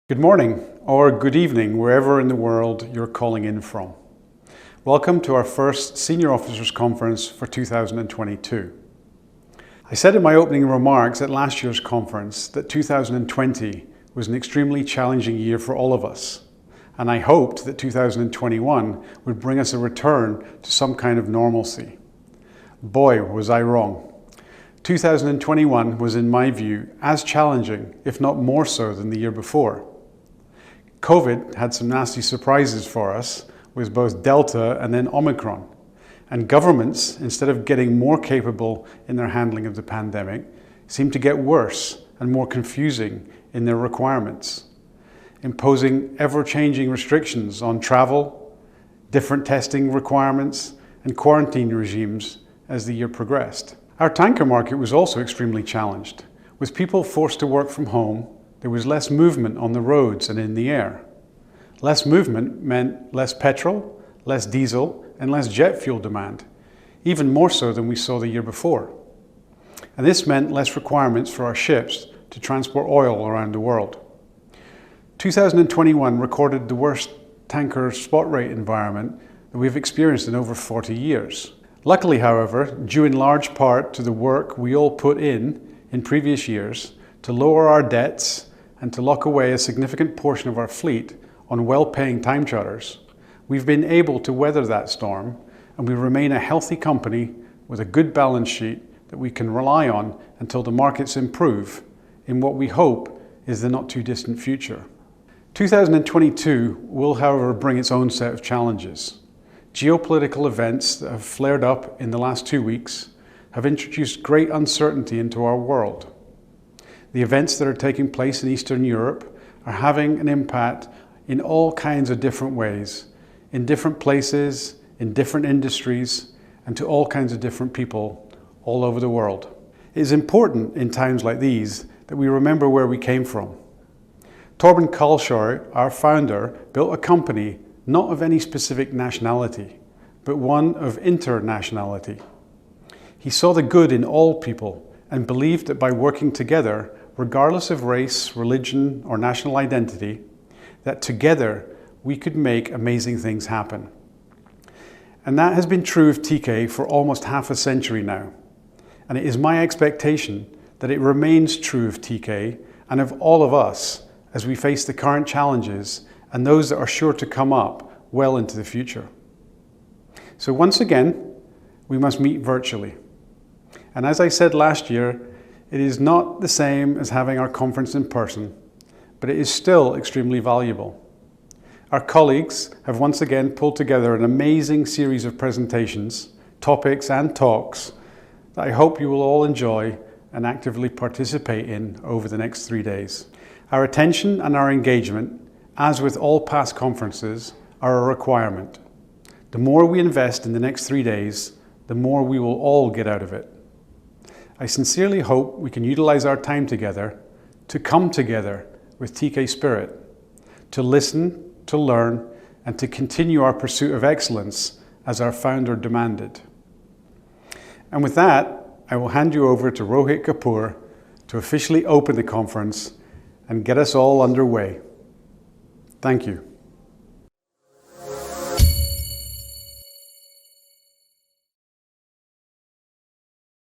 Good morning or good evening, wherever in the world you're calling in from. Welcome to our first Senior Officers Conference for 2022. I said in my opening remarks at last year's conference that 2020 was an extremely challenging year for all of us, and I hoped that 2021 would bring us a return to some kind of normalcy. Boy, was I wrong. 2021 was, in my view, as challenging, if not more so, than the year before. COVID had some nasty surprises for us with both Delta and then Omicron. And governments, instead of getting more capable in their handling of the pandemic, seemed to get worse and more confusing in their requirements, imposing ever-changing restrictions on travel, different testing requirements, and quarantine regimes as the year progressed. Our tanker market was also extremely challenged. With people forced to work from home, there was less movement on the roads and in the air. Less movement meant less petrol, less diesel, and less jet fuel demand, even more so than we saw the year before. And this meant less requirements for our ships to transport oil around the world. 2021 recorded the worst tanker spot rate environment that we've experienced in over 40 years. Luckily, however, due in large part to the work we all put in previous years to lower our debts and to lock away a significant portion of our fleet on well-paying time charters, we've been able to weather that storm, and we remain a healthy company with a good balance sheet that we can rely on until the markets improve in what we hope is the not too distant future. 2022 will, however, bring its own set of challenges. Geopolitical events that have flared up in the last 2 weeks have introduced great uncertainty into our world. The events that are taking place in Eastern Europe are having an impact in all kinds of different ways, in different places, in different industries, and to all kinds of different people all over the world. It is important in times like these that we remember where we came from. Torben Karlsjø, our founder, built a company not of any specific nationality, but one of internationality. He saw the good in all people and believed that by working together, regardless of race, religion, or national identity, that together we could make amazing things happen. And that has been true of Teekay for almost half a century now. And it is my expectation that it remains true of Teekay and of all of us as we face the current challenges and those that are sure to come up well into the future. So once again, we must meet virtually. And as I said last year, it is not the same as having our conference in person, but it is still extremely valuable. Our colleagues have once again pulled together an amazing series of presentations, topics and talks that I hope you will all enjoy and actively participate in over the next 3 days. Our attention and our engagement, as with all past conferences, are a requirement. The more we invest in the next 3 days, the more we will all get out of it. I sincerely hope we can utilize our time together to come together with Teekay spirit, to listen, to learn, and to continue our pursuit of excellence as our founder demanded. And with that, I will hand you over to Rohit Kapoor to officially open the conference and get us all underway. Thank you.